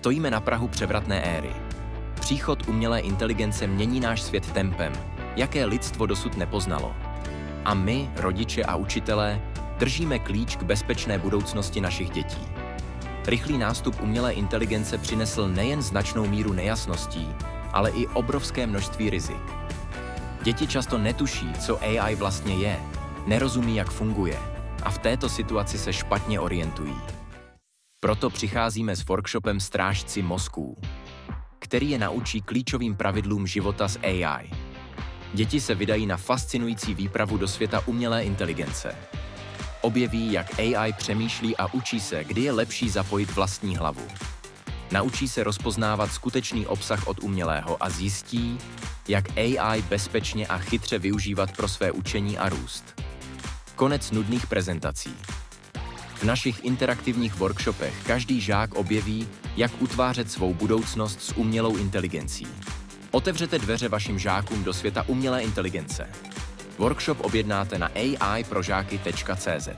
Stojíme na prahu převratné éry. Příchod umělé inteligence mění náš svět tempem, jaké lidstvo dosud nepoznalo. A my, rodiče a učitelé, držíme klíč k bezpečné budoucnosti našich dětí. Rychlý nástup umělé inteligence přinesl nejen značnou míru nejasností, ale i obrovské množství rizik. Děti často netuší, co AI vlastně je, nerozumí, jak funguje, a v této situaci se špatně orientují. Proto přicházíme s workshopem Strážci mozků, který je naučí klíčovým pravidlům života s AI. Děti se vydají na fascinující výpravu do světa umělé inteligence. Objeví, jak AI přemýšlí a učí se, kdy je lepší zapojit vlastní hlavu. Naučí se rozpoznávat skutečný obsah od umělého a zjistí, jak AI bezpečně a chytře využívat pro své učení a růst. Konec nudných prezentací. V našich interaktivních workshopech každý žák objeví, jak utvářet svou budoucnost s umělou inteligencí. Otevřete dveře vašim žákům do světa umělé inteligence. Workshop objednáte na aiprožáky.cz.